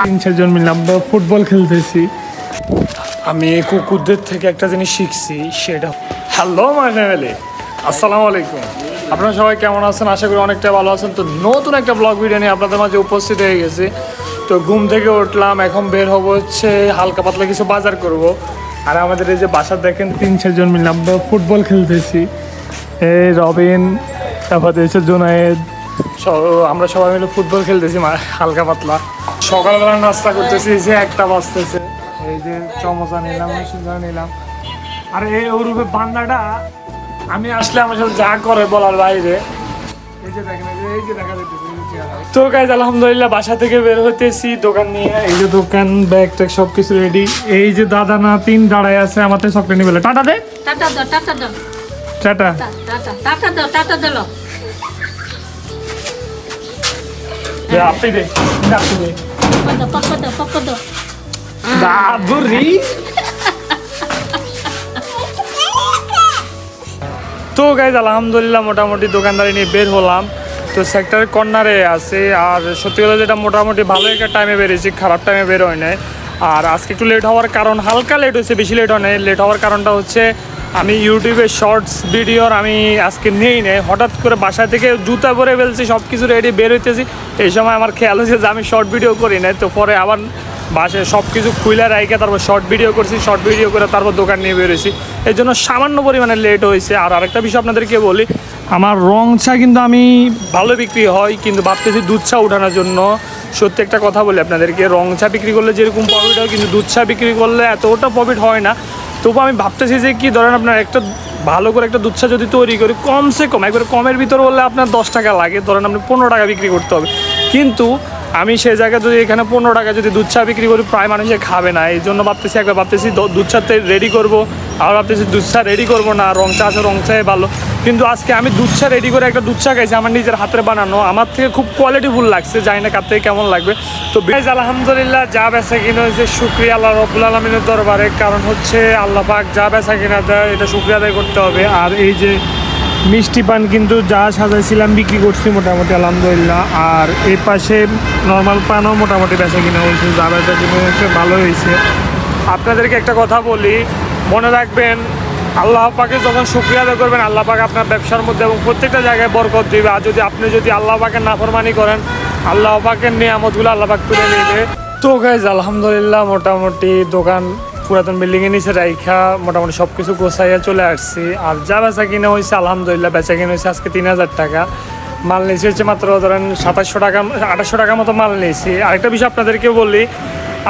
তিন-চারজন মিলে আমরা ফুটবল খেলতেছি। আমি কুকুরদের থেকে একটা জিনিস শিখছি, সেটা হ্যালো মাই ফ্যামিলি, আসসালামু আলাইকুম। আপনারা সবাই কেমন আছেন? আশা করি অনেকটা ভালো আছেন। তো নতুন একটা ব্লগ ভিডিও নিয়ে আপনাদের মাঝে উপস্থিত হয়ে গেছি। তো ঘুম থেকে উঠলাম, এখন বের হবো হচ্ছে হালকা পাতলা কিছু বাজার করব। আর আমাদের এই যে বাসা দেখেন, 3-4জন মিলে আমরা ফুটবল খেলতেছি। এই রবিন, তারপরে হচ্ছে জুনায়েদ, আমরা সবাই মিলে ফুটবল খেলতেছি হালকা পাতলা। সকালবেলা নাস্তা করতেছি, যে 1টা বাজতেছে। এই যে চমচা নিলাম, সিঙ্গারা নিলাম। আর এই ওরূপে বান্দাটা আমি আসলে আমার সাথে যা করে বলার বাইরে। এই যে দেখেন, এই যে দেখা যাইতেছে। তো গাইজ আলহামদুলিল্লাহ বাসা থেকে বের হতেছি দোকান নিয়ে। এই যে দোকান, ব্যাগ ট্যাগ সবকিছু রেডি। এই যে দাদা না তিন দাঁড়ায় আছে, আমার তো চকলেট নিবে। টাটা দে, টাটা দাও, টাটা দাও, টাটা টাটা দাও, টাটা দাও। আপনি দে, আপনি দে, পক্ক দাও বাবুরি। তো গাইজ আলহামদুলিল্লাহ মোটামুটি দোকানদারি নিয়ে বের হলাম। তো সেক্টরের কর্নারে আছে। আর সত্যি কথা যেটা মোটামুটি ভালো একটা টাইমে বেরিয়েছি, খারাপ টাইমে বের হয় নাই। আর আজকে একটু লেট হওয়ার কারণ, হালকা লেট হয়েছে, বেশি লেট হয় নাই। লেট হওয়ার কারণটা হচ্ছে আমি ইউটিউবে শর্টস ভিডিওর আমি আজকে নেই নেই, হঠাৎ করে বাসা থেকে জুতা পরে ফেলছি, সব কিছু রেডি বের হইতেছি। এই সময় আমার খেয়াল হয়েছে যে আমি শর্ট ভিডিও করি নাই। তো পরে আবার বাসায় সব কিছু খুলে রাইখে তারপর শর্ট ভিডিও করছি, শর্ট ভিডিও করে তারপর দোকান নিয়ে বেরোইছি। এই জন্য সামান্য পরিমাণে লেট হয়েছে। আর আরেকটা বিষয় আপনাদেরকে বলি, আমার রং চা কিন্তু আমি ভালো বিক্রি হয়, কিন্তু ভাবতেছি দুধ চা উঠানোর জন্য। সত্যি একটা কথা বলি আপনাদেরকে, রং চা বিক্রি করলে যেরকম প্রফিট হয়, কিন্তু দুধ চা বিক্রি করলে এতটা প্রফিট হয় না। তবু আমি ভাবতেছি যে কি ধরেন আপনার একটা ভালো করে একটা দুধ চা যদি তৈরি করি, কমসে কম একবারে কমের ভিতর বললে আপনার 10 টাকা লাগে, ধরেন আপনি 15 টাকা বিক্রি করতে হবে। কিন্তু আমি সেই জায়গায় যদি এখানে 15 টাকা যদি দুধ চা বিক্রি করি, প্রায় মানুষে খাবে না। এই জন্য ভাবতেছি একবার ভাবতেছি দুধ চাতে রেডি করবো, আবার ভাবতেছি দুধ চা রেডি করবো না, রং চা আছে রং চাই ভালো। কিন্তু আজকে আমি দুধ চা রেডি করে একটা দুধ চা খাইছি, আমার নিজের হাতের বানানো, আমার থেকে খুব কোয়ালিটিফুল লাগছে, জানি না কার থেকে কেমন লাগবে। তো বেশ আলহামদুলিল্লাহ যা বেচা কিনা হয়েছে শুকরিয়া আল্লাহ রব্বুল আলমিনের দরবারে। কারণ হচ্ছে আল্লাহ পাক যা বেচা কিনা দেয় এটা শুকরিয়া আদায় করতে হবে। আর এই যে মিষ্টি পান কিন্তু যা সাজাইছিলাম বিক্রি করছি মোটামুটি আলহামদুলিল্লাহ। আর এই পাশে নর্মাল পানও মোটামুটি বেচা কিনা হয়েছে, যা বেচা কিনা হয়েছে ভালো হয়েছে। আপনাদেরকে একটা কথা বলি, মনে রাখবেন আল্লাহ পাকে যখন শুকরিয়া আদায় করবেন, আল্লাহ পাক আপনার ব্যবসার মধ্যে এবং প্রত্যেকটা জায়গায় বরকত দিবে। আর যদি আল্লাহ পাকের নাফরমানি করেন, আল্লাহ পাকের নিয়ামতগুলো আল্লাহ পাক তুলে নেবে। তো গাইজ আলহামদুলিল্লাহ মোটামুটি দোকান পুরাতন বিল্ডিংয়ের নিচে রাইখা মোটামুটি সব কিছু গোছাইয়া চলে আসছি। আর যা বেচা কিনা হয়েছে আলহামদুলিল্লাহ, বেচা কিনা হয়েছে আজকে 3000 টাকা। মাল নিয়েছি হচ্ছে মাত্র ধরেন 2700 টাকা, 2800 টাকার মতো মাল নিয়েছি। আরেকটা বিষয় আপনাদেরকে বলি,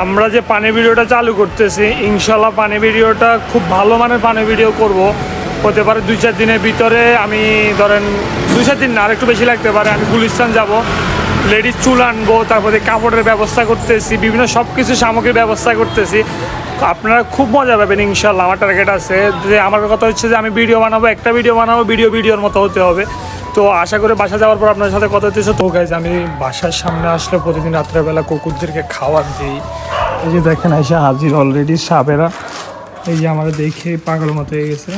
আমরা যে পানি ভিডিওটা চালু করতেছি, ইনশাল্লাহ পানি ভিডিওটা খুব ভালো মানের পানি ভিডিও করব। হতে পারে 2-4 দিনের ভিতরে, আমি ধরেন 2-4 দিন না, আর একটু বেশি লাগতে পারে। আমি গুলিস্তান যাব, লেডিস চুল আনবো, তারপরে কাপড়ের ব্যবস্থা করতেছি, বিভিন্ন সব কিছু সামগ্রীর ব্যবস্থা করতেছি। আপনারা খুব মজা পাবেন ইনশাল্লাহ। আমার টার্গেট আছে যে, আমার কথা হচ্ছে যে আমি ভিডিও বানাবো, একটা ভিডিও বানাবো, ভিডিওর মতো হতে হবে। তো আশা করি বাসা যাওয়ার পর আপনার সাথে কথা হতেছে। তো গাইজ আমি বাসার সামনে আসলে প্রতিদিন রাত্রেবেলা কুকুরদেরকে খাবার দিই। এই যে দেখেন এসে হাজির অলরেডি সাপেরা, এই যে আমাদের দেখে পাগল মতো হয়ে গেছে।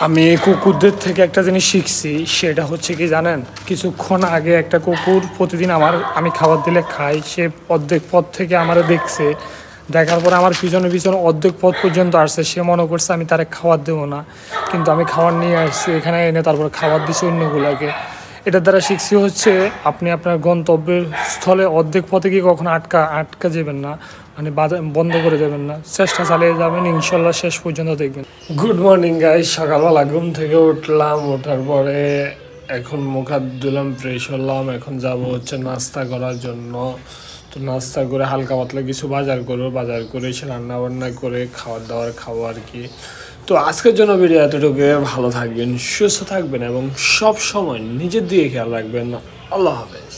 আমি কুকুরদের থেকে একটা জিনিস শিখছি, সেটা হচ্ছে কি জানেন, কিছুক্ষণ আগে একটা কুকুর প্রতিদিন আমি খাবার দিলে খাই, সে অর্ধেক পথ থেকে আমার দেখছে, দেখার পরে আমার পিছনে অর্ধেক পথ পর্যন্ত আসছে। সে মনে করছে আমি তারে খাবার দেবো না, কিন্তু আমি খাবার নিয়ে আসছি এখানে এনে, তারপরে খাবার দিচ্ছি অন্যগুলোকে। এটার দ্বারা শিখছি হচ্ছে আপনি আপনার গন্তব্যের স্থলে অর্ধেক পথে গিয়ে কখনো আটকা যাবেন না, মানে বন্ধ করে দেবেন না, চেষ্টা চালিয়ে যাবেন, ইনশাল্লাহ শেষ পর্যন্ত দেখবেন। গুড মর্নিং গাইস, সকালবেলা ঘুম থেকে উঠলাম, ওঠার পরে এখন মুখ হাত ধুলাম, ফ্রেশ হলাম, এখন যাব হচ্ছে নাস্তা করার জন্য। তো নাস্তা করে হালকা পাতলা কিছু বাজার করবো, বাজার করে এসে রান্না বান্না করে খাবার দাবার খাবো আর কি। তো আজকের জন্য ভিডিও এতটুকু। ভালো থাকবেন, সুস্থ থাকবেন এবং সব সময় নিজের দিকে খেয়াল রাখবেন। আল্লাহ হাফেজ।